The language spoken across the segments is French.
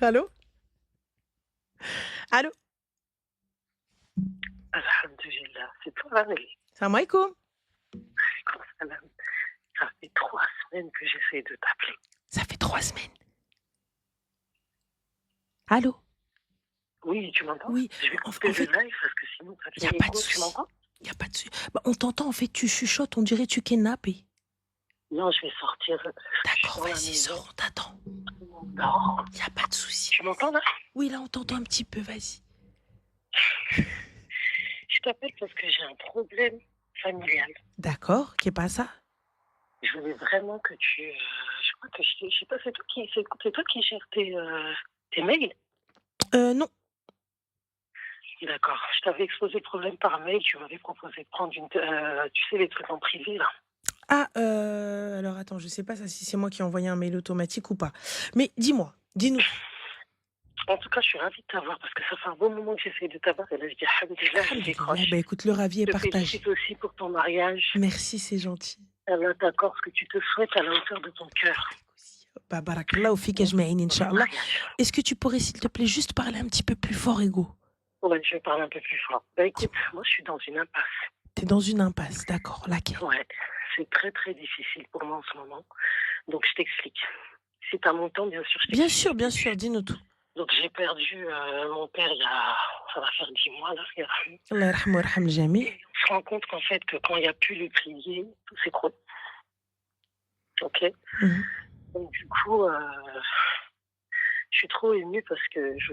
Allô? Allô? Alhamdulillah, c'est toi, Amélie. Salam alaikum. Salam. Ça fait 3 semaines que j'essaie de t'appeler. Ça fait 3 semaines. Allô? Oui, tu m'entends? Oui. Je vais En, couper en le fait, live parce que sinon ça il fait n'y a pas de écho. Tu souci. m'entends? Il n'y a pas de souci. Bah, on t'entend, en fait, tu chuchotes, on dirait tu kidnappé. Non, je vais sortir. Je suis D'accord, dans la vas-y, maison. sors, on t'attend. Non. Il n'y a pas de souci. Tu m'entends là? Oui, là, on t'entend un petit peu, vas-y. Je t'appelle parce que j'ai un problème familial. D'accord, qu'est pas ça? Je voulais vraiment que tu. Je crois que je sais pas, c'est toi qui gères tes mails? Non. D'accord. Je t'avais exposé le problème par mail. Tu m'avais proposé de prendre tu sais, les trucs en privé là. Ah, alors attends, je sais pas ça, si c'est moi qui ai envoyé un mail automatique ou pas. Mais dis-moi, dis-nous tout. En tout cas, je suis ravie de t'avoir parce que ça fait un bon moment que j'essaie de t'avoir et là, je dis alhamdoulilah, je Alhamdulillah, bah décroche. écoute, le ravi est Je te partagé. félicite aussi pour ton mariage. Merci, c'est gentil. Allah t'accorde ce que tu te souhaites à la hauteur de ton cœur. Bah, barakallahu fik Bon, ajma'in, pour le Inch'Allah. mariage. Est-ce que tu pourrais, s'il te plaît, juste parler un petit peu plus fort, Ego? Ouais, je vais parler un peu plus fort. Bah écoute, Dis-moi. moi, je suis dans une impasse. T'es dans une impasse, d'accord, laquelle? Ouais, c'est très très difficile pour moi en ce moment. Donc, je t'explique. Si tu as mon temps, bien sûr, je t'explique. Bien sûr, dis-nous tout. Donc, j'ai perdu mon père ça va faire 10 mois, là. Allah yarhamou wa yarham al-jami'. Et on se rend compte qu'en fait, que quand il n'y a plus le pilier, tout s'écroule. Ok. Mhm. Donc, du coup, je suis trop émue parce que je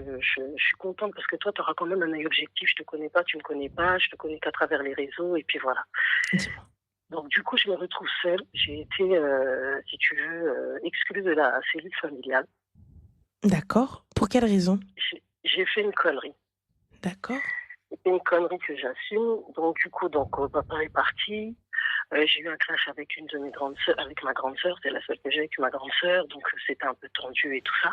suis contente parce que toi, tu auras quand même un œil objectif. Je te connais pas, tu me connais pas, je te connais qu'à travers les réseaux et puis voilà. Dis-moi. Donc, du coup, je me retrouve seule. J'ai été, si tu veux, exclue de la cellule familiale. D'accord. Pour quelle raison? J'ai fait une connerie. D'accord. C'est une connerie que j'assume. Donc, du coup, papa est parti. J'ai eu un clash avec une de mes grandes sœurs, avec ma grande sœur. C'est la seule que j'ai avec ma grande sœur. Donc, c'était un peu tendu et tout ça.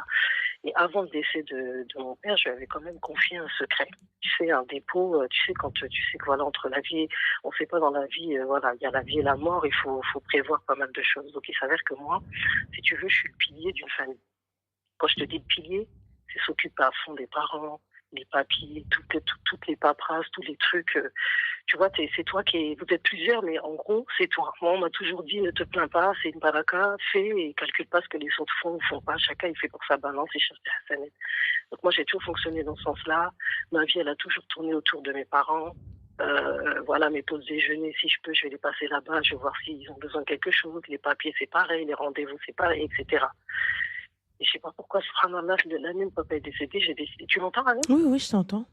Et avant le décès de mon père, je lui avais quand même confié un secret. Tu sais, un dépôt, tu sais, quand tu sais que voilà, entre la vie, on ne sait pas dans la vie, voilà, il y a la vie et la mort, il faut prévoir pas mal de choses. Donc, il s'avère que moi, si tu veux, je suis le pilier d'une famille. Quand je te dis le pilier, c'est s'occuper à fond des parents, les papiers, toutes les paperasses, tous les trucs. Tu vois, c'est toi vous êtes plusieurs, mais en gros, c'est toi. Moi, on m'a toujours dit, ne te plains pas, c'est une baraka, fais et calcule pas ce que les autres font ou font pas. Chacun, il fait pour sa balance et cherche sa nette. Donc moi, j'ai toujours fonctionné dans ce sens-là. Ma vie, elle a toujours tourné autour de mes parents. Voilà, mes pauses déjeuner, si je peux, je vais les passer là-bas, je vais voir s'ils ont besoin de quelque chose. Les papiers, c'est pareil, les rendez-vous, c'est pareil, etc. Et je sais pas pourquoi, subhanallah, l'année où papa est décédé, j'ai décidé. Tu m'entends, Annie? Oui, oui, je t'entends.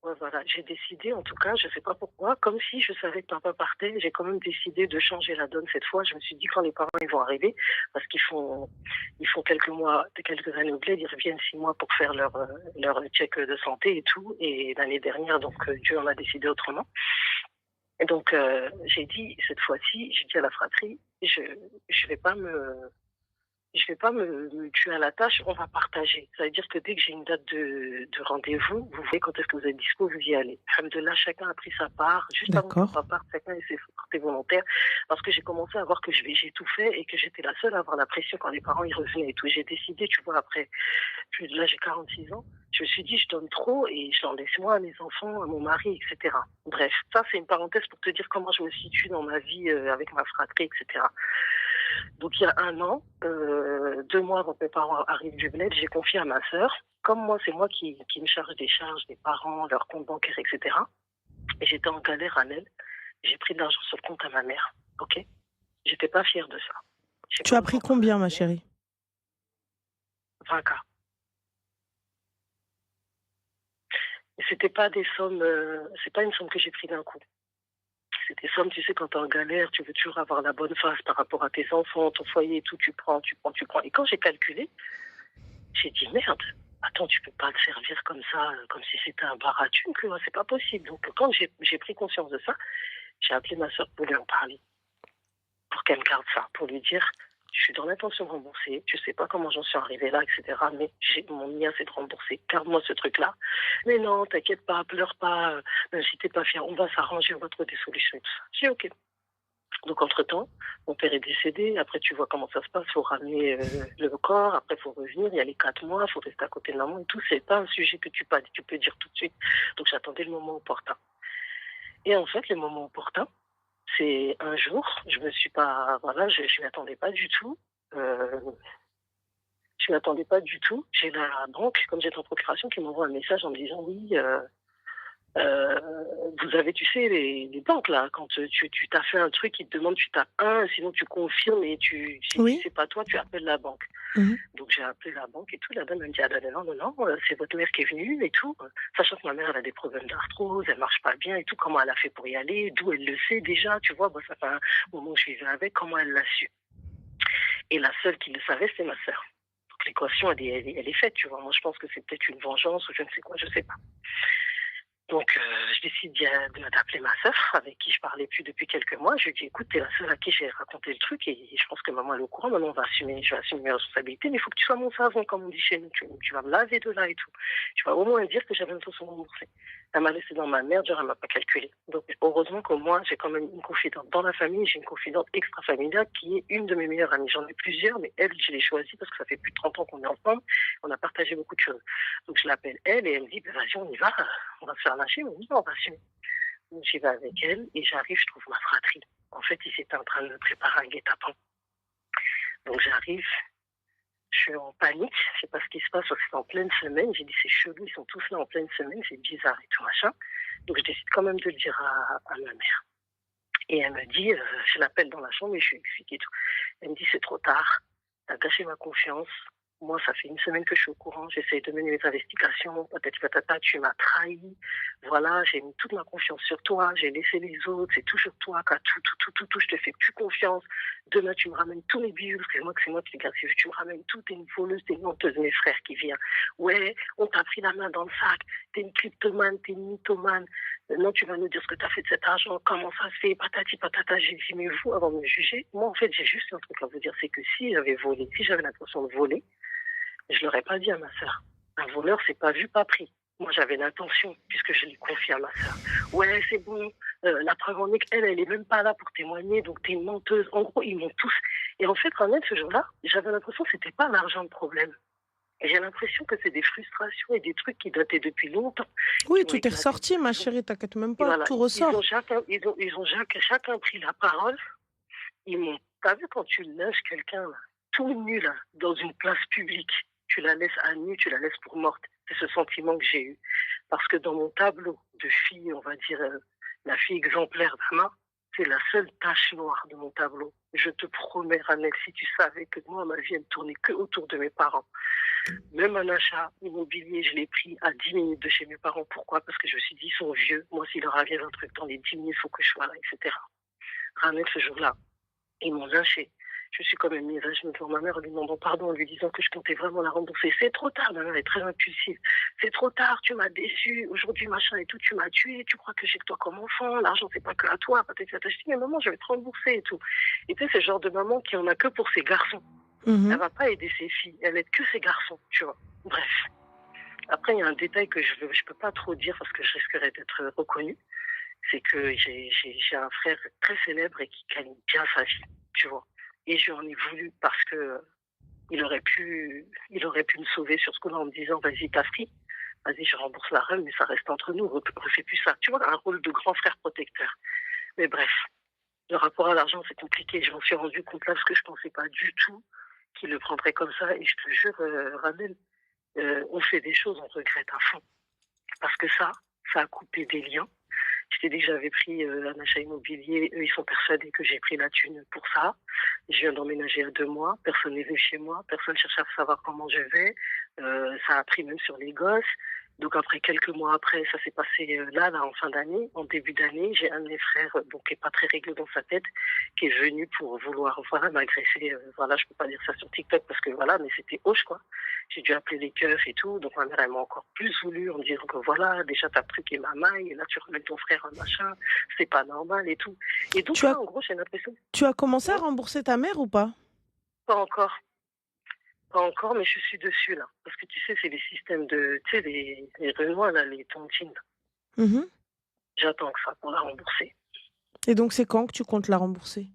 Ouais, voilà, j'ai décidé, en tout cas, je sais pas pourquoi, comme si je savais que papa partait, j'ai quand même décidé de changer la donne cette fois. Je me suis dit quand les parents ils vont arriver, parce ils font quelques années au bled, ils reviennent 6 mois pour faire leur check de santé et tout. Et l'année dernière, donc Dieu en a décidé autrement. Et donc j'ai dit cette fois-ci, j'ai dit à la fratrie, je vais pas me tuer à la tâche, on va partager. Ça veut dire que dès que j'ai une date de rendez-vous, vous voyez quand est-ce que vous êtes dispo, vous y allez. Alhamdoulilah, chacun a pris sa part. Juste avant que D'accord. papa parte, chacun s'est porté volontaire. Parce que j'ai commencé à voir que j'ai tout fait et que j'étais la seule à avoir la pression quand les parents y revenaient et tout. J'ai décidé, tu vois, après, là j'ai 46 ans, je me suis dit, je donne trop et je l'en laisse moi à mes enfants, à mon mari, etc. Bref, ça c'est une parenthèse pour te dire comment je me situe dans ma vie avec ma fratrie, etc. Donc il y a 1 an, 2 mois avant que mes parents arrivent du bled, j'ai confié à ma sœur. Comme moi, c'est moi qui me charge des charges des parents, leurs comptes bancaires, etc. Et j'étais en galère à elle. J'ai pris de l'argent sur le compte à ma mère. Ok. J'étais pas fière de ça. J'ai Tu pas as osé pris en parler combien, à ma ma mère. chérie? 20K. Et c'était pas des sommes, c'est pas une somme que j'ai pris d'un coup. C'est des sommes, tu sais, quand t'es en galère, tu veux toujours avoir la bonne face par rapport à tes enfants, ton foyer et tout, tu prends. Et quand j'ai calculé, j'ai dit merde, attends, tu peux pas te servir comme ça, comme si c'était un bar à thunes, que c'est pas possible. Donc quand j'ai pris conscience de ça, j'ai appelé ma soeur pour lui en parler, pour qu'elle me garde ça, pour lui dire, je suis dans l'intention de rembourser, je sais pas comment j'en suis arrivée là, etc. Mais mon mien c'est de rembourser, garde-moi ce truc-là. Mais non, t'inquiète pas, pleure pas, même si t'es pas fière, on va s'arranger, on va trouver des solutions et tout ça. J'ai dit ok. Donc, entre-temps, mon père est décédé. Après, tu vois comment ça se passe. Il faut ramener le corps. Après, il faut revenir. Il y a les 4 mois. Il faut rester à côté de maman et tout. C'est pas un sujet que tu peux dire tout de suite. Donc, j'attendais le moment opportun. Et en fait, le moment opportun, c'est un jour, je me suis pas, voilà, je m'y attendais pas du tout. Euh, je m'y attendais pas du tout. J'ai la banque, comme j'étais en procuration, qui m'envoie un message en me disant oui, euh, vous avez, tu sais, les banques là, quand tu t'as fait un truc, ils te demandent, tu tapes un, sinon tu confirmes et si Oui. c'est pas toi, tu appelles la banque. Mhm. Donc j'ai appelé la banque et tout. La dame elle me dit ah ben non, non, non, c'est votre mère qui est venue et tout. Sachant que ma mère elle a des problèmes d'arthrose, elle marche pas bien et tout. Comment elle a fait pour y aller, d'où elle le sait déjà, tu vois. Bon, ça fait un moment que je vivais avec. Comment elle l'a su. Et la seule qui le savait c'était ma sœur. Donc l'équation elle est faite, tu vois. Moi je pense que c'est peut-être une vengeance ou je ne sais quoi, je sais pas. Donc, je décide d'appeler ma sœur, avec qui je parlais plus depuis quelques mois. Je lui dis, écoute, t'es la seule à qui j'ai raconté le truc et je pense que maman elle est au courant. Maman, je vais assumer mes responsabilités, mais il faut que tu sois mon savon, comme on dit chez nous. Tu vas me laver de là et tout. Tu vas au moins dire que j'avais une façon remboursée. Elle m'a laissé dans ma merde, genre, elle m'a pas calculé. Donc, heureusement que moi, j'ai quand même une confidente dans la famille. J'ai une confidente extra-familiale qui est une de mes meilleures amies. J'en ai plusieurs, mais elle, je l'ai choisie parce que ça fait plus de 30 ans qu'on est ensemble. On a partagé beaucoup de choses. Donc, je l'appelle elle et elle me dit, vas-y, on y va. On va se faire lâcher, mais on y va, on va assumer. Donc, j'y vais avec elle et j'arrive, je trouve ma fratrie. En fait, ils étaient en train de me préparer un guet-apens. Donc, j'arrive, je suis en panique, je sais pas ce qui se passe, parce que c'est en pleine semaine. J'ai dit, c'est chelou, ils sont tous là en pleine semaine, c'est bizarre et tout machin. Donc, je décide quand même de le dire à ma mère. Et elle me dit, je l'appelle dans la chambre et je lui explique et tout. Elle me dit, c'est trop tard, t'as gâché ma confiance. Moi, ça fait une semaine que je suis au courant, j'essaie de mener mes investigations, patati patata, tu m'as trahi. Voilà, j'ai mis toute ma confiance sur toi, j'ai laissé les autres, c'est toujours toi qui as tout, je te fais plus confiance. Demain, tu me ramènes tous mes bijoux, parce que c'est moi qui les garde, tu me ramènes tout, t'es une voleuse, t'es une menteuse, mes frères qui viennent. Ouais, on t'a pris la main dans le sac, t'es une kleptomane, t'es une mythomane. Non, tu vas nous dire ce que tu as fait de cet argent, comment ça se fait, patati patata. J'ai dit, mais vous, avant de me juger, moi, en fait, j'ai juste un truc à vous dire, c'est que si j'avais volé, si j'avais l'intention de voler, je l'aurais pas dit à ma sœur. Un voleur, c'est pas vu, pas pris. Moi, j'avais l'intention, puisque je l'ai confié à ma sœur. Ouais, c'est bon, la preuve en est qu'elle, elle est même pas là pour témoigner, donc t'es une menteuse. En gros, ils m'ont tous. Et en fait, Ranel, ce jour-là, j'avais l'impression que c'était pas l'argent le problème. Et j'ai l'impression que c'est des frustrations et des trucs qui dataient depuis longtemps, Oui, qui ont tout est éclaté. ressorti, ma chérie, t'inquiète même Et pas, voilà, tout ressort. ils ont chacun pris la parole. Ils m'ont. T'as vu quand tu lynches quelqu'un, là, tout nu, là, dans une place publique, tu la laisses à nu, tu la laisses pour morte. C'est ce sentiment que j'ai eu. Parce que dans mon tableau de fille, on va dire, la fille exemplaire d'Ama, c'est la seule tache noire de mon tableau. Je te promets, Ranel, si tu savais que moi, ma vie, elle ne tournait que autour de mes parents. Même un achat immobilier, je l'ai pris à 10 minutes de chez mes parents. Pourquoi? Parce que je me suis dit, ils sont vieux. Moi, s'il leur arrive un truc dans les 10 minutes, il faut que je sois là, etc. Ranel, ce jour-là, ils m'ont lynché. Je suis quand même mise à genoux devant ma mère en lui demandant pardon, en lui disant que je comptais vraiment la rembourser. C'est trop tard, ma mère est très impulsive. C'est trop tard, tu m'as déçu, aujourd'hui machin et tout, tu m'as tué, tu crois que j'ai que toi comme enfant, l'argent c'est pas que à toi, peut-être que je dis, mais maman, je vais te rembourser et tout. Et tu sais, c'est le genre de maman qui en a que pour ses garçons. Elle va pas aider ses filles, elle aide que ses garçons, tu vois. Bref. Après, il y a un détail que je peux pas trop dire parce que je risquerais d'être reconnue. C'est que j'ai un frère très célèbre et qui gagne bien sa vie, tu vois. Et je lui en ai voulu parce que il aurait pu me sauver sur ce coup-là en me disant, vas-y, t'as pris, vas-y, je rembourse la rêve, mais ça reste entre nous, refais plus ça. Tu vois, un rôle de grand frère protecteur. Mais bref, le rapport à l'argent, c'est compliqué. Je m'en suis rendu compte là parce que je pensais pas du tout qu'il le prendrait comme ça. Et je te jure, Ramel, on fait des choses, on regrette à fond. Parce que ça a coupé des liens. Je t'ai dit que j'avais pris un achat immobilier. Eux, ils sont persuadés que j'ai pris la thune pour ça. Je viens d'emménager à 2 mois. Personne n'est venu chez moi. Personne cherche à savoir comment je vais. Ça a pris même sur les gosses. Donc après, quelques mois après, ça s'est passé là, en fin d'année. En début d'année, j'ai un de mes frères, qui est pas très réglé dans sa tête, qui est venu pour vouloir, voilà, m'agresser. Voilà, je peux pas dire ça sur TikTok parce que voilà, mais c'était hoche, quoi. J'ai dû appeler les keufs et tout. Donc ma mère, elle m'a encore plus voulu en me disant que voilà, déjà t'as truc et ma maille, et là tu remets ton frère un machin, c'est pas normal et tout. Et donc Tu là, as, en gros, j'ai l'impression, tu as commencé à non, rembourser ta mère ou pas? pas encore. Pas encore, mais je suis dessus, là. Parce que tu sais, c'est les systèmes de, tu sais, les Renois, là, les tontines. Mhm. J'attends que ça pour la rembourser. Et donc, c'est quand que tu comptes la rembourser?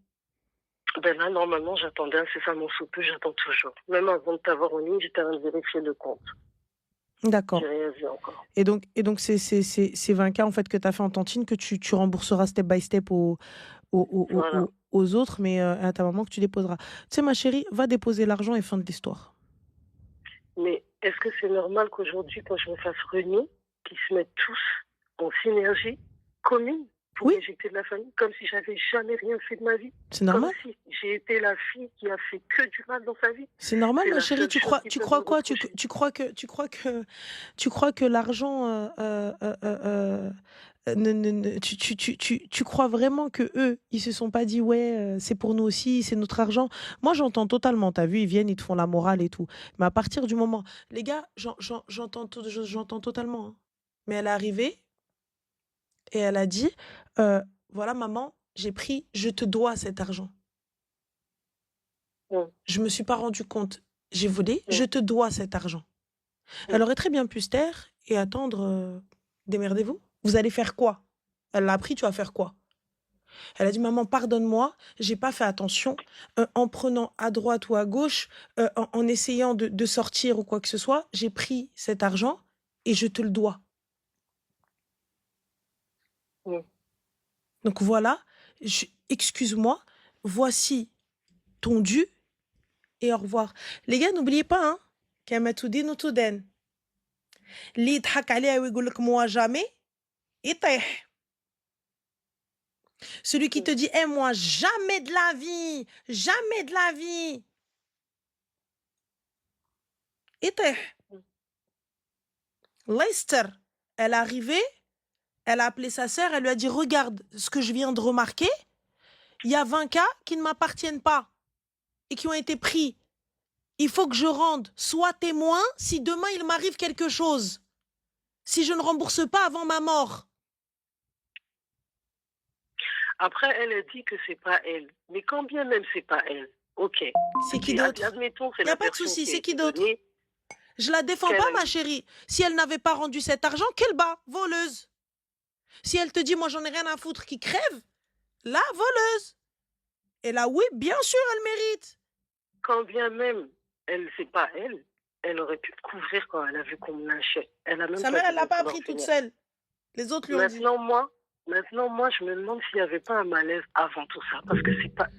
Ben là, normalement, j'attendais incessamment sous peu, j'attends toujours. Même avant de t'avoir en ligne, j'étais en train de vérifier le compte. J'ai D'accord. rien vu encore. Et donc c'est 20K en fait que tu as fait en tantine que tu rembourseras step by step Voilà. aux autres, mais à ta maman que tu déposeras. Tu sais, ma chérie, va déposer l'argent et fin de l'histoire. Mais est-ce que c'est normal qu'aujourd'hui, quand je me fasse renier, qu'ils se mettent tous en synergie commune pour Oui, m'éjecter de la famille, comme si j'avais jamais rien fait de ma vie, c'est comme normal. si j'ai été la fille qui a fait que du mal dans sa vie. C'est normal, C'est ma la chérie. seule Tu chose crois, qu'ils tu peuvent me crois quoi? reprocher. Tu crois que l'argent, tu crois vraiment que eux, ils se sont pas dit ouais, c'est pour nous aussi, c'est notre argent. Moi, j'entends totalement. T'as vu, ils viennent, ils te font la morale et tout. Mais à partir du moment, les gars, j'entends totalement, hein. Mais elle est arrivée et elle a dit, voilà, maman, j'ai pris, je te dois cet argent. Mm, Je me suis pas rendu compte. J'ai volé, je mm, te dois cet argent. Elle mm. aurait très bien pu se taire et attendre. Démerdez-vous. Vous allez faire quoi? Elle l'a appris, tu vas faire quoi? Elle a dit, maman, pardonne-moi, j'ai pas fait attention. En prenant à droite ou à gauche, en essayant de sortir ou quoi que ce soit, j'ai pris cet argent et je te le dois. Mm. Donc voilà, excuse-moi, voici ton dû et au revoir. Les gars, n'oubliez pas, hein, Kamatoudin ou Touden. Li يضحك عليها ويقول لك moi jamais, يطيح. Celui qui te dit, eh, moi, jamais de la vie, jamais de la vie. يطيح. Leicester, elle est arrivée, elle a appelé sa sœur, elle lui a dit, regarde ce que je viens de remarquer, il y a 20 cas qui ne m'appartiennent pas et qui ont été pris. Il faut que je rende, sois témoin si demain il m'arrive quelque chose, si je ne rembourse pas avant ma mort. Après, elle dit que c'est pas elle. Mais quand bien même c'est pas elle, ok. C'est qui d'autre? Admettons, c'est Il n'y a la pas de personne souci, qui a c'est qui été d'autre? donnée. Je la défends pas, Qu'elle... ma chérie. Si elle n'avait pas rendu cet argent, qu'elle bat, voleuse. Si elle te dit, moi j'en ai rien à foutre, qui crève, là, voleuse. Et là, oui, bien sûr, elle mérite. Quand bien même elle, c'est pas elle, elle aurait pu te couvrir quand elle a vu qu'on me lynchait. Elle a même Sa pas mère, dû elle l'a me pas vouloir appris toute venir. seule. Les autres lui ont dit. Maintenant, moi, je me demande s'il n'y avait pas un malaise avant tout ça. Parce que c'est pas.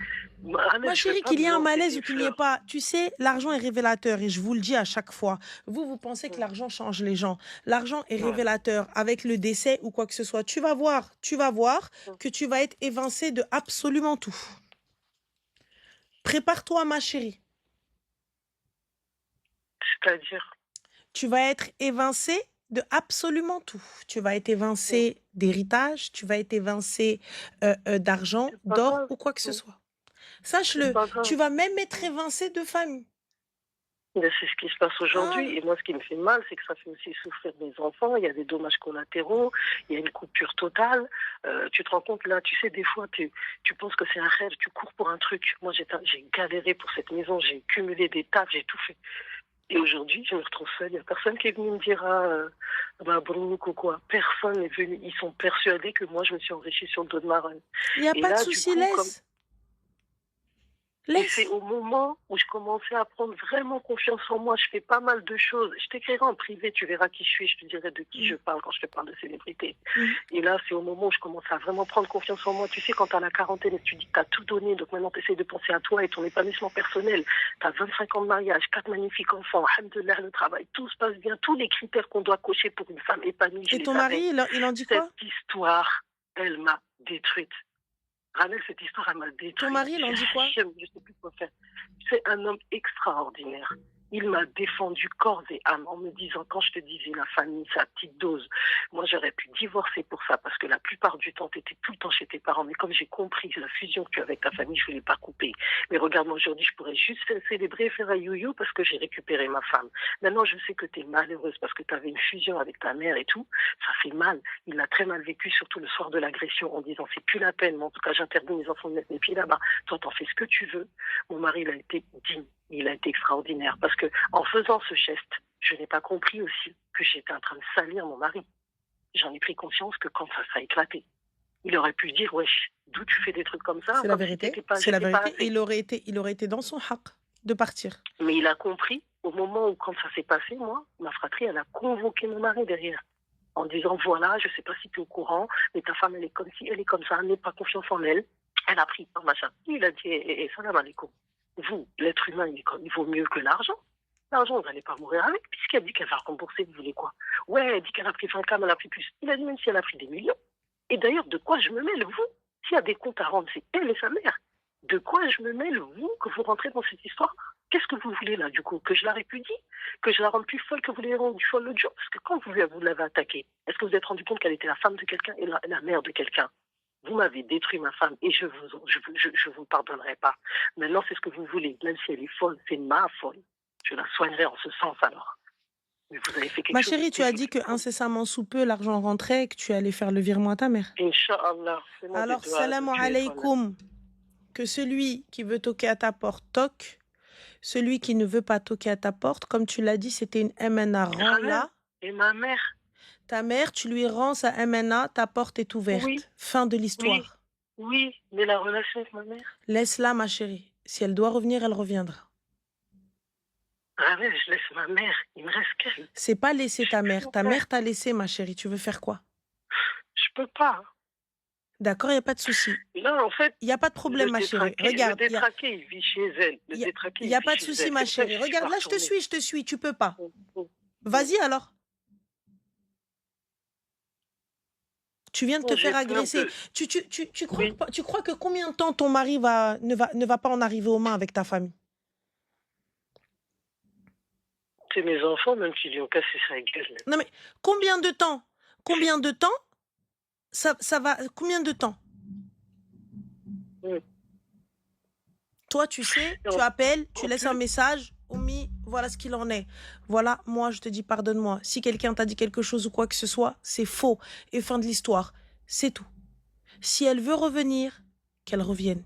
Ma Annette, je veux chérie, pas qu'il y me ait un lancer malaise des ou qu'il n'y ait fleurs. pas, tu sais, l'argent est révélateur et je vous le dis à chaque fois. Vous pensez que Mm. l'argent change les gens. L'argent est Ouais. révélateur avec le décès ou quoi que ce soit. Tu vas voir Mm. que tu vas être évincé de absolument tout. Prépare-toi, ma chérie. C'est-à-dire, Tu vas être évincé de absolument tout. Tu vas être mm, évincé d'héritage, tu vas être évincé d'argent, c'est pas d'or grave. ou quoi que ce Mm. soit. C'est Sache-le, pas tu grave. vas même être Mm. évincé de famille. Mais c'est ce qui se passe Ah, aujourd'hui. Et moi, ce qui me fait mal, c'est que ça fait aussi souffrir mes enfants. Il y a des dommages collatéraux. Il y a une coupure totale. Tu te rends compte, là, tu sais, des fois, tu penses que c'est un rêve. Tu cours pour un truc. Moi, j'ai galéré pour cette maison. J'ai cumulé des tafs. J'ai tout fait. Et aujourd'hui, je me retrouve seule. Il n'y a personne qui est venu me dire, bah, Brooke ou quoi. Personne n'est venu. Ils sont persuadés que moi, je me suis enrichie sur le dos de ma reine. il n'y a Et pas de là, du souci, coup, comme laisse. et c'est Laisse. au moment où je commençais à prendre vraiment confiance en moi. Je fais pas mal de choses. Je t'écrirai en privé, tu verras qui je suis. Je te dirai de qui je Mm, parle quand je te parle de célébrité. mm. Et là, c'est au moment où je commence à vraiment prendre confiance en moi. Tu sais, quand tu as la quarantaine et que tu dis que tu as tout donné, donc maintenant tu essaies de penser à toi et ton épanouissement personnel. Tu as 25 ans de mariage, 4 magnifiques enfants, alhamdoulilah, le travail, tout se passe bien. Tous les critères qu'on doit cocher pour une femme épanouie, je Et ton les avais. mari, il en dit Cette quoi? histoire, elle m'a détruite. Ranel, cette histoire, elle m'a Ton détruite. mari, il en dit quoi? Je ne sais plus quoi faire. C'est un homme extraordinaire. Il m'a défendu corps et âme en me disant, quand je te disais la famille, sa petite dose, moi j'aurais pu divorcer pour ça parce que la plupart du temps, tu étais tout le temps chez tes parents. Mais comme j'ai compris la fusion que tu as avec ta famille, je ne voulais pas couper. Mais regarde-moi aujourd'hui, je pourrais juste célébrer, faire un you-you parce que j'ai récupéré ma femme. Maintenant, je sais que tu es malheureuse parce que tu avais une fusion avec ta mère et tout. Ça fait mal. Il l'a très mal vécu, surtout le soir de l'agression, en disant, c'est plus la peine. Mais en tout cas, j'interdis mes enfants de mettre mes pieds là-bas. Toi, t'en fais ce que tu veux. Mon mari, il a été digne. Il a été extraordinaire parce que en faisant ce geste, je n'ai pas compris aussi que j'étais en train de salir mon mari. J'en ai pris conscience que quand ça a éclaté. Il aurait pu dire, wesh, d'où tu fais des trucs comme ça, C'est la comme si vérité. t'étais pas, C'est la j'étais pas vérité. assez. Il aurait été dans son haq de partir. Mais il a compris, au moment où, quand ça s'est passé, moi, ma fratrie, elle a convoqué mon mari derrière, en disant, voilà, je sais pas si tu es au courant, mais ta femme, elle est comme ci, elle est comme ça, n'aie pas confiance en elle. Elle a pris par machin. Il a dit, salam alaikum. Vous, l'être humain, il vaut mieux que l'argent. L'argent, vous n'allez pas mourir avec, puisqu'elle dit qu'elle va rembourser, vous voulez quoi? Ouais, elle dit qu'elle a pris 5 cas, mais elle a pris plus. Il a dit, même si elle a pris des millions. Et d'ailleurs, de quoi je me mêle, vous? S'il y a des comptes à rendre, c'est elle et sa mère. De quoi je me mêle, vous, que vous rentrez dans cette histoire? Qu'est-ce que vous voulez là, du coup? Que je la répudie? Que je la rende plus folle que vous l'avez rendue folle l'autre jour? Parce que quand vous l'avez attaquée, est-ce que vous êtes rendu compte qu'elle était la femme de quelqu'un et la mère de quelqu'un? Vous m'avez détruit ma femme et je vous pardonnerai pas. Maintenant, c'est ce que vous voulez. Même si elle est folle, c'est ma folle. Je la soignerai en ce sens alors. Mais vous avez fait quelque Ma chose. chérie, tu as dit que incessamment sous peu, l'argent rentrait et que tu allais faire le virement à ta mère. Inch'Allah. Alors, salam alaikum. Que celui qui veut toquer à ta porte toque. Celui qui ne veut pas toquer à ta porte, comme tu l'as dit, c'était une MNA. Rends-la. Et ma mère? Ta mère, tu lui rends sa MNA, ta porte est ouverte. Oui. Fin de l'histoire. Oui, mais la relation avec ma mère? Laisse-la, ma chérie. Si elle doit revenir, elle reviendra. Ravel, je laisse ma mère. Il me reste qu'elle. C'est pas laisser ta mère. Ta mère t'a laissé, ma chérie. Tu veux faire quoi? Je peux pas. D'accord, il n'y a pas de souci. Non, en fait... Il n'y a pas de problème, ma chérie. Regarde. Le détraqué, il vit chez elle. Il n'y a pas de souci, ma chérie. Regarde, là, je te suis. Tu peux pas. Vas-y, alors. Tu viens de te faire agresser. Tu crois que combien de temps ton mari ne va pas en arriver aux mains avec ta famille? C'est mes enfants, même s'ils lui ont cassé sa gueule. Non, mais combien de temps ça va. Combien de temps? Toi, tu sais, tu appelles, tu laisses un message. Oumi, voilà ce qu'il en est. Voilà, moi, je te dis pardonne-moi. Si quelqu'un t'a dit quelque chose ou quoi que ce soit, c'est faux. Et fin de l'histoire. C'est tout. Si elle veut revenir, qu'elle revienne.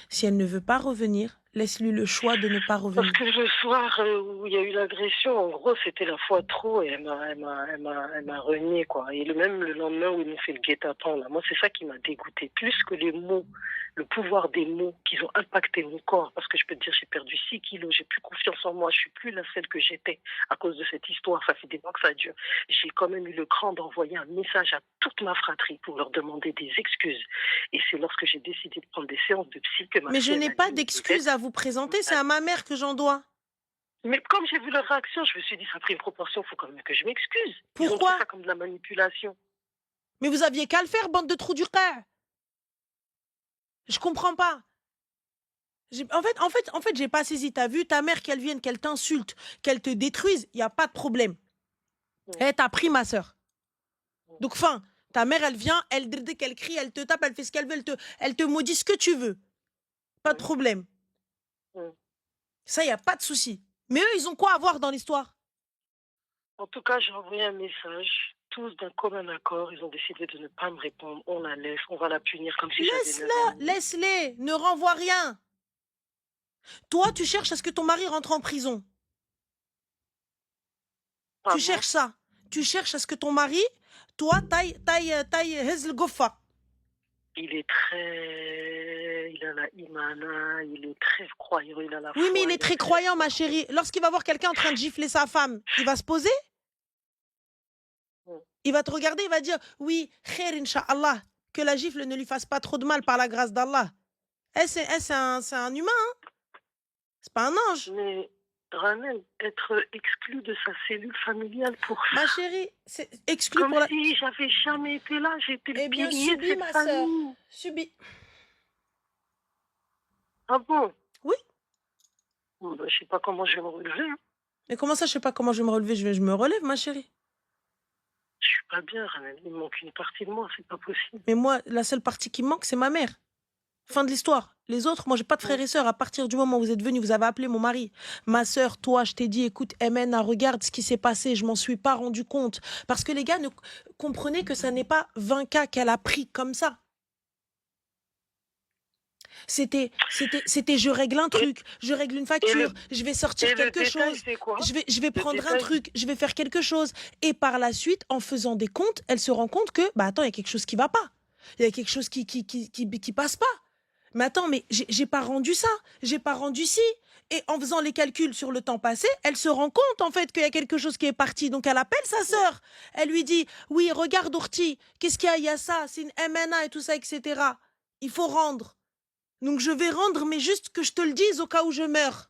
Si elle ne veut pas revenir, laisse-lui le choix de ne pas revenir. Parce que le soir où il y a eu l'agression, en gros, c'était la fois trop et elle m'a renié, quoi. Et même le lendemain où ils m'ont fait le guet-apens, là, moi, c'est ça qui m'a dégoûté. Plus que les mots, le pouvoir des mots qui ont impacté mon corps. Parce que je peux te dire, j'ai perdu 6 kilos, j'ai plus confiance en moi, je suis plus la celle que j'étais à cause de cette histoire. Ça fait des mois que ça dure. J'ai quand même eu le cran d'envoyer un message à toute ma fratrie pour leur demander des excuses. Et c'est lorsque j'ai décidé de prendre des séances de psy que ma Mais je n'ai pas d'excuses à vous présenter, c'est à ma mère que j'en dois. Mais comme j'ai vu leur réaction, je me suis dit, ça a pris une proportion, il faut quand même que je m'excuse. Pourquoi? Ils ont fait ça comme de la manipulation. Mais vous aviez qu'à le faire, bande de trous du cœur. Je comprends pas. En fait, j'ai pas saisi. T'as vu ta mère, qu'elle vienne, qu'elle t'insulte, qu'elle te détruise, il n'y a pas de problème. Elle t'a pris, ma soeur. Donc, fin, ta mère, elle vient, dès qu'elle crie, elle te tape, elle fait ce qu'elle veut, elle te maudit ce que tu veux. Pas de problème. Ça, il n'y a pas de souci. Mais eux, ils ont quoi à voir dans l'histoire? En tout cas, j'ai envoyé un message. Tous d'un commun accord, ils ont décidé de ne pas me répondre. On la laisse, on va la punir comme si j'avais 9 ans. Laisse-les, ne renvoie rien. Toi, tu cherches à ce que ton mari rentre en prison. Tu cherches ça. Tu cherches à ce que ton mari, toi, taille Hazel Goffa. Il est très... Il a la imana, il est très croyant, il a la foi. Oui, mais il est très croyant, ma chérie. Lorsqu'il va voir quelqu'un en train de gifler sa femme, il va se poser? Il va te regarder, il va dire, oui, khair, incha'Allah, que la gifle ne lui fasse pas trop de mal par la grâce d'Allah. C'est un humain, hein? C'est pas un ange. Mais, Ramel, être exclu de sa cellule familiale pour ça. Ma chérie, c'est exclu comme pour la... si j'avais jamais été là, j'étais le bien, pilier de cette ma famille. sœur. Subi. Ah bon? Oui. Bon, ben, je sais pas comment je vais me relever. Hein. Mais comment ça, je sais pas comment je vais me relever? Je me relève, ma chérie. Je suis pas bien, Ramel. Il me manque une partie de moi, c'est pas possible. Mais moi, la seule partie qui me manque, c'est ma mère. Fin de l'histoire. Les autres, moi, j'ai pas de frères et sœurs. À partir du moment où vous êtes venus, vous avez appelé mon mari. Ma sœur, toi, je t'ai dit, écoute, MN, regarde ce qui s'est passé. Je m'en suis pas rendu compte. Parce que les gars, comprenaient que ça n'est pas 20 cas qu'elle a pris comme ça. C'était, je règle un truc, je règle une facture, je vais sortir quelque chose, je vais prendre un truc, je vais faire quelque chose. Et par la suite, en faisant des comptes, elle se rend compte que, bah attends, il y a quelque chose qui va pas. Il y a quelque chose qui passe pas. Mais attends, mais j'ai pas rendu ça, j'ai pas rendu ci. Et en faisant les calculs sur le temps passé, elle se rend compte en fait qu'il y a quelque chose qui est parti. Donc elle appelle sa sœur. Elle lui dit, oui, regarde Ourti, qu'est-ce qu'il y a? Il y a ça, c'est une MNA et tout ça, etc. Il faut rendre. Donc je vais rendre, mais juste que je te le dise au cas où je meurs.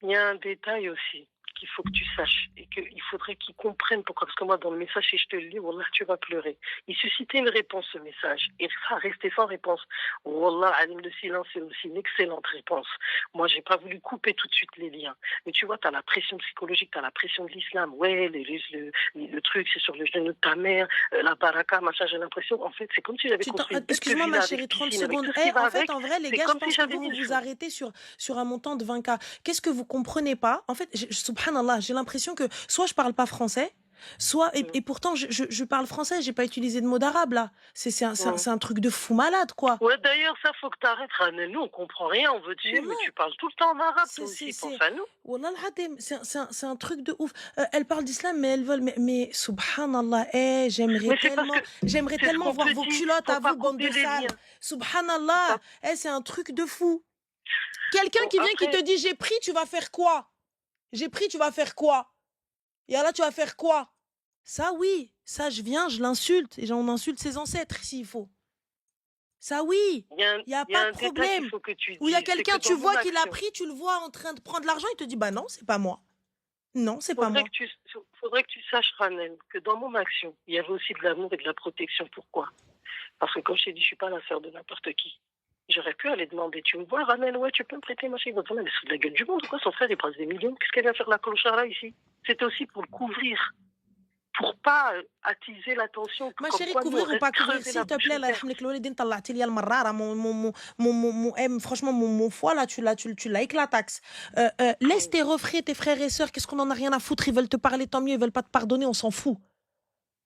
Il y a un détail aussi qu'il faut que tu saches et qu'il faudrait qu'ils comprennent pourquoi. Parce que moi, dans le message, si je te le lis, Wallah, tu vas pleurer. Il suscitait une réponse, ce message. Et ça restait sans réponse. Wallah, Alim, le silence, c'est aussi une excellente réponse. Moi, j'ai pas voulu couper tout de suite les liens. Mais tu vois, tu as la pression psychologique, tu as la pression de l'islam. Ouais, le truc, c'est sur le genou de ta mère, la baraka, machin, j'ai l'impression. En fait, c'est comme si j'avais construit une Excuse-moi, ma chérie, 30 secondes. En fait, en vrai, les gars, je pense que vous arrêtez sur un montant de 20K. Qu'est-ce que vous comprenez pas? En fait, subhanallah, j'ai l'impression que soit je parle pas français, soit et pourtant je parle français, j'ai pas utilisé de mots d'arabe là. C'est un truc de fou malade quoi. Ouais, d'ailleurs, ça faut que t'arrêtes, Ranel. Nous, on comprend rien, on veut te suivre, mais tu parles tout le temps en arabe, toi aussi, pense à nous. Wallah al-Hadim, c'est un truc de ouf. Elle parle d'islam, mais elle veut, mais subhanallah, j'aimerais tellement voir vos culottes à vous, bande de sales. Subhanallah, c'est un truc de fou. Quelqu'un qui vient qui te dit j'ai pris, tu vas faire quoi? J'ai pris, tu vas faire quoi? Et là, tu vas faire quoi? Ça, oui. Ça, je viens, je l'insulte. Et on insulte ses ancêtres, s'il faut. Ça, oui. Il n'y a pas de problème. Ou il y a quelqu'un, tu vois qu'il a pris, tu le vois en train de prendre l'argent, il te dit, bah non, c'est pas moi. Non, c'est pas moi. Faudrait que tu saches, Ranel, que dans mon action, il y avait aussi de l'amour et de la protection. Pourquoi? Parce que comme je t'ai dit, je suis pas la sœur de n'importe qui. J'aurais pu aller demander, tu me vois, Ranel, ouais, tu peux me prêter ma chérie. Mais c'est de la gueule du monde, quoi. Son frère, il passe des millions. Qu'est-ce qu'elle vient faire la clochard ici? C'était aussi pour le couvrir. Pour pas attiser l'attention. Ma chérie, couvrir ou pas couvrir, s'il te plaît, franchement, mon foie, là, tu l'as éclataxe. Laisse tes refrains, tes frères et sœurs, qu'est-ce qu'on en a rien à foutre? Ils veulent te parler, tant mieux, ils veulent pas te pardonner, on s'en fout.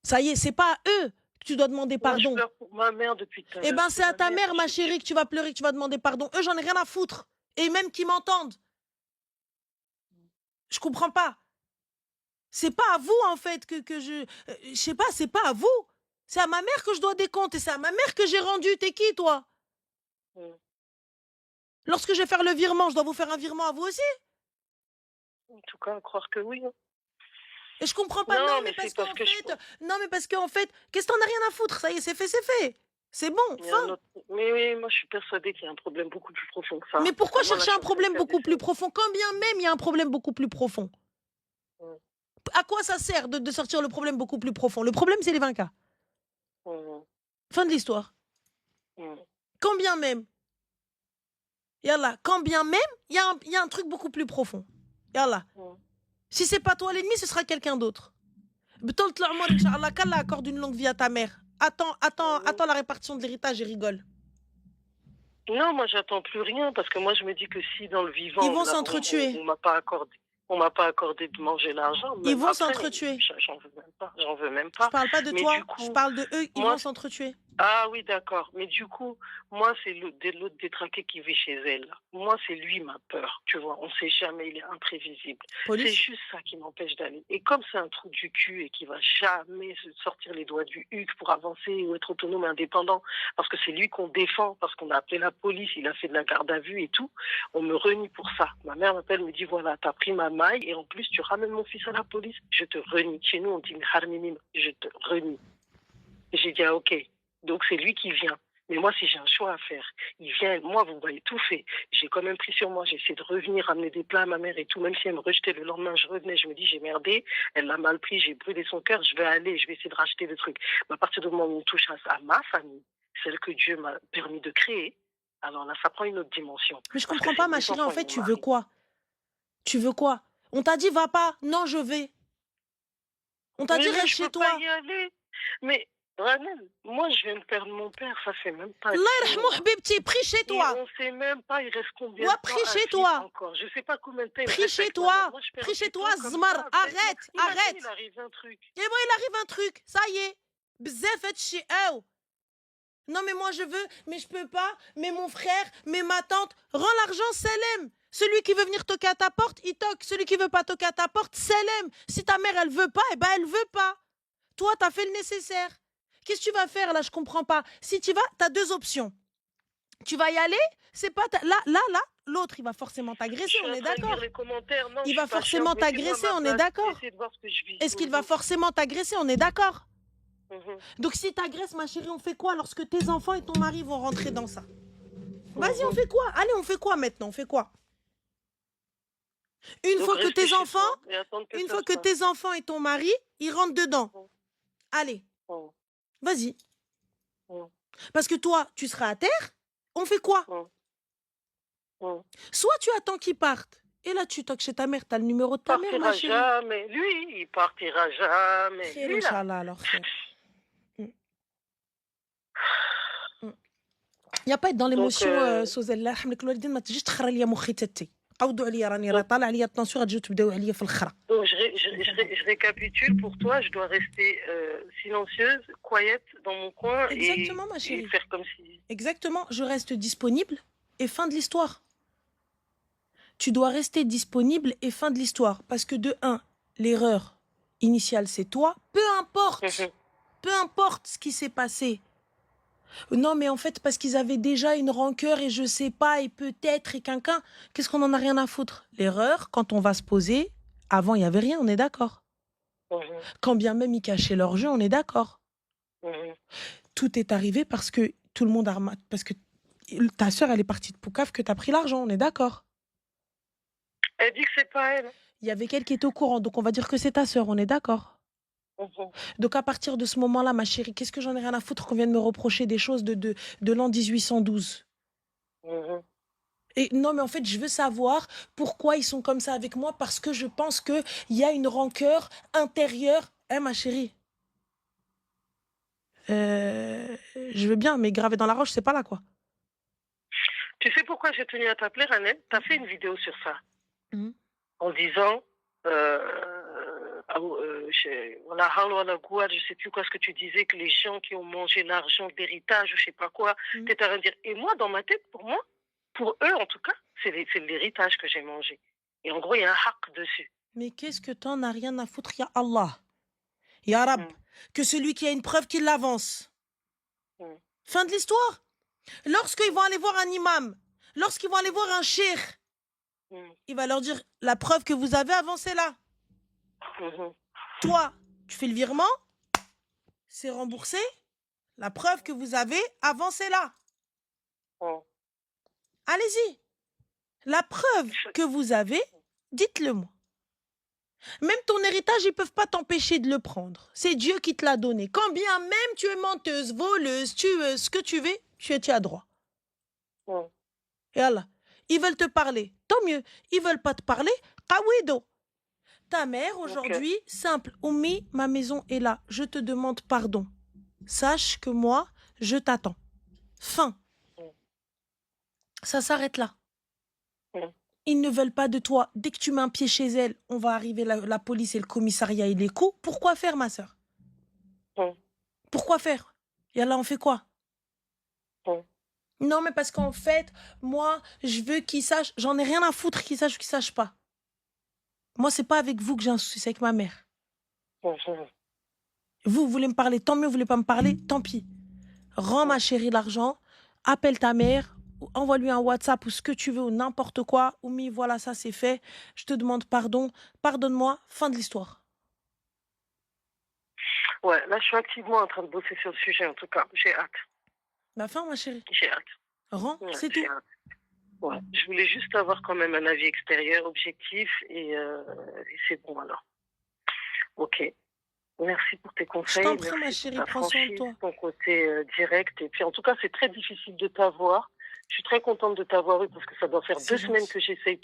Ça y est, c'est pas à eux que tu dois demander pardon. Moi, je pleure pour ma mère depuis tout à l'heure. Eh ben, c'est à ta mère, ma chérie, que tu vas pleurer, que tu vas demander pardon. Eux, j'en ai rien à foutre. Et même qu'ils m'entendent. Je comprends pas. C'est pas à vous, en fait, que je sais pas, c'est pas à vous. C'est à ma mère que je dois des comptes et c'est à ma mère que j'ai rendu. T'es qui, toi? Lorsque je vais faire le virement, je dois vous faire un virement à vous aussi? En tout cas, croire que oui. Et je comprends pas. Non, mais parce qu'en fait, qu'est-ce que t'en as rien à foutre? Ça y est, c'est fait, c'est fait. C'est bon, fin. Mais moi, je suis persuadée qu'il y a un problème beaucoup plus profond que ça. Mais pourquoi chercher un problème beaucoup plus profond? Quand bien même il y a un problème beaucoup plus profond. À quoi ça sert de sortir le problème beaucoup plus profond? Le problème, c'est les 20K. Fin de l'histoire. Quand bien même, quand bien même, il y a un truc beaucoup plus profond. Si c'est pas toi l'ennemi, ce sera quelqu'un d'autre. qu'Allah accorde une longue vie à ta mère. Attends la répartition de l'héritage et rigole. Non, moi, j'attends plus rien parce que moi, je me dis que si dans le vivant, ils vont s'entretuer. On m'a pas accordé de manger l'argent. Ils vont s'entretuer. J'en veux même pas. Je parle pas de toi, je parle de eux, ils vont s'entretuer. Ah oui, d'accord. Mais du coup, moi, c'est l'autre détraqué qui vit chez elle. Moi, c'est lui ma peur. Tu vois, on sait jamais, il est imprévisible. C'est juste ça qui m'empêche d'aller. Et comme c'est un trou du cul et qu'il va jamais se sortir les doigts du huc pour avancer ou être autonome et indépendant, parce que c'est lui qu'on défend, parce qu'on a appelé la police, il a fait de la garde à vue et tout, on me renie pour ça. Ma mère m'appelle, me dit, voilà, t'as pris ma maille et en plus, tu ramènes mon fils à la police, je te renie. Chez nous, on dit, je te renie. J'ai dit, ah, ok. Donc, c'est lui qui vient. Mais moi, si j'ai un choix à faire, il vient, moi, vous m'avez tout fait. J'ai quand même pris sur moi, j'ai essayé de revenir, ramener des plats à ma mère et tout. Même si elle me rejetait le lendemain, je revenais, je me dis, j'ai merdé, elle l'a mal pris, j'ai brûlé son cœur, je vais essayer de racheter le truc. Mais à partir du moment où on touche à ma famille, celle que Dieu m'a permis de créer, alors là, ça prend une autre dimension. Mais je comprends pas, ma chérie, en fait, tu veux quoi? Tu veux quoi? On t'a dit, va pas. Non, je vais. On t'a dit, reste chez toi. Pas y aller. Mais Ranel, moi je viens de perdre mon père, ça fait même pas. Allah yarhamou habibti, prie chez toi. Et on sait même pas, il reste combien de temps prie chez toi. Encore. Je sais pas combien de temps. Prie chez toi. Prie chez toi, Zmar. Arrête. Il arrive un truc. Et moi, il arrive un truc. Ça y est. Bzef et chez eux. Non, mais moi je veux, mais je peux pas. Mais mon frère, mais ma tante. Rends l'argent, Selem. Celui qui veut venir toquer à ta porte, il toque. Celui qui veut pas toquer à ta porte, Selem. Si ta mère, elle veut pas, eh ben elle veut pas. Toi, t'as fait le nécessaire. Qu'est-ce que tu vas faire là? Je comprends pas. Si tu vas, tu as deux options. Tu vas y aller, c'est pas là, l'autre il va forcément Je t'agresser, suis on en est train de lire d'accord. les commentaires. Non, je Il suis va patiente. forcément Mettez-moi à t'agresser, ma on est place. d'accord. Essayez de voir ce que je vis. Est-ce qu'il va forcément t'agresser, on est d'accord. Mhm. Donc si t'agresses, ma chérie, on fait quoi lorsque tes enfants et ton mari vont rentrer dans ça? Vas-y, on Mhm. fait quoi? Allez, on fait quoi maintenant? On fait quoi? Une Donc fois que restez tes chez enfants, toi et attendre que une ça fois se que passe. tes enfants et ton mari, ils rentrent dedans. Mhm. Allez, Mhm. vas-y. Mhm. Parce que toi, tu seras à terre, on fait quoi? Mhm. Mhm. Soit tu attends qu'ils partent, et là tu toques chez ta mère, t'as le numéro de Il ta mère, ma partira chérie. jamais. Lui, il partira jamais. Khair, Lui, là. Inch'Allah, alors, khair. Il n'y a pas être dans Donc, l'émotion, Sozella. حملك الوالدين ما تجيش تخرى ليا مخي تتي. قودوا عليا راني طالع عليا الطنسيون غتجيو تبداو عليا في الخرا. donc je récapitule pour toi. Je dois rester silencieuse, quiet dans mon coin Exactement, ma et chérie. faire comme si... Exactement, je reste disponible et fin de l'histoire. Tu dois rester disponible et fin de l'histoire. Parce que de un, l'erreur initiale, c'est toi. Peu importe ce qui s'est passé. Non, mais en fait, parce qu'ils avaient déjà une rancœur et je sais pas, et peut-être, et quelqu'un, qu'est-ce qu'on en a rien à foutre? L'erreur, quand on va se poser, avant, il n'y avait rien, on est d'accord. Quand bien même ils cachaient leur jeu, on est d'accord. Tout est arrivé parce que tout le monde a remarqué, parce que ta sœur, elle est partie de Poucave, que tu as pris l'argent, on est d'accord. Elle dit que c'est pas elle. Il y avait quelqu'un qui était au courant, donc on va dire que c'est ta sœur, on est d'accord. Donc à partir de ce moment-là, ma chérie, qu'est-ce que j'en ai rien à foutre qu'on vienne me reprocher des choses de l'an 1812? Et non, mais en fait, je veux savoir pourquoi ils sont comme ça avec moi, parce que je pense qu'il y a une rancœur intérieure. Hein, ma chérie? Je veux bien, mais gravé dans la roche, c'est pas là, quoi. Tu sais pourquoi j'ai tenu à t'appeler, Ranel? T'as fait une vidéo sur ça. En disant... je sais plus quoi ce que tu disais, que les gens qui ont mangé l'argent d'héritage, je sais pas quoi, t'étais à dire. Et moi, dans ma tête, pour moi, pour eux en tout cas, c'est l'héritage que j'ai mangé. Et en gros, il y a un haq dessus. Mais qu'est-ce que t'en as rien à foutre, ya Allah, ya Rab, que celui qui a une preuve qu'il l'avance. Fin de l'histoire. Lorsqu'ils vont aller voir un imam, lorsqu'ils vont aller voir un cheikh, il va leur dire, la preuve que vous avez, avancée là. Toi, tu fais le virement, c'est remboursé. La preuve que vous avez, avancée là. Allez-y. La preuve que vous avez, dites-le moi. Même ton héritage, ils ne peuvent pas t'empêcher de le prendre. C'est Dieu qui te l'a donné. Quand bien même tu es menteuse, voleuse, tueuse, ce que tu veux, tu as droit. Et Allah, ils veulent te parler, tant mieux. Ils veulent pas te parler, qawido. Ta mère, aujourd'hui, simple. Oumi, ma maison est là. Je te demande pardon. Sache que moi, je t'attends. Fin. Ça s'arrête là. Ils ne veulent pas de toi. Dès que tu mets un pied chez elle, on va arriver la police et le commissariat et les coups. Pourquoi faire, ma sœur? Pourquoi faire? Et là, on fait quoi? Non, mais parce qu'en fait, moi, je veux qu'ils sachent. J'en ai rien à foutre qu'ils sachent ou qu'ils sachent pas. Moi, c'est pas avec vous que j'ai un souci, c'est avec ma mère. Vous voulez me parler, tant mieux. Vous voulez pas me parler, tant pis. Rends ma chérie l'argent, appelle ta mère, envoie-lui un WhatsApp ou ce que tu veux ou n'importe quoi. Oumi, voilà, ça c'est fait. Je te demande pardon. Pardonne-moi. Fin de l'histoire. Ouais, là, je suis activement en train de bosser sur le sujet, en tout cas. J'ai hâte. Ma fin, ma chérie. J'ai hâte. Rends, c'est tout. Ouais. Je voulais juste avoir quand même un avis extérieur, objectif, et c'est bon alors. Ok. Merci pour tes conseils. Je t'en prie, ma chérie, prends soin de toi. Ton côté direct. Et puis, en tout cas, c'est très difficile de t'avoir. Je suis très contente de t'avoir eu parce que ça doit faire 2 semaines que j'essaye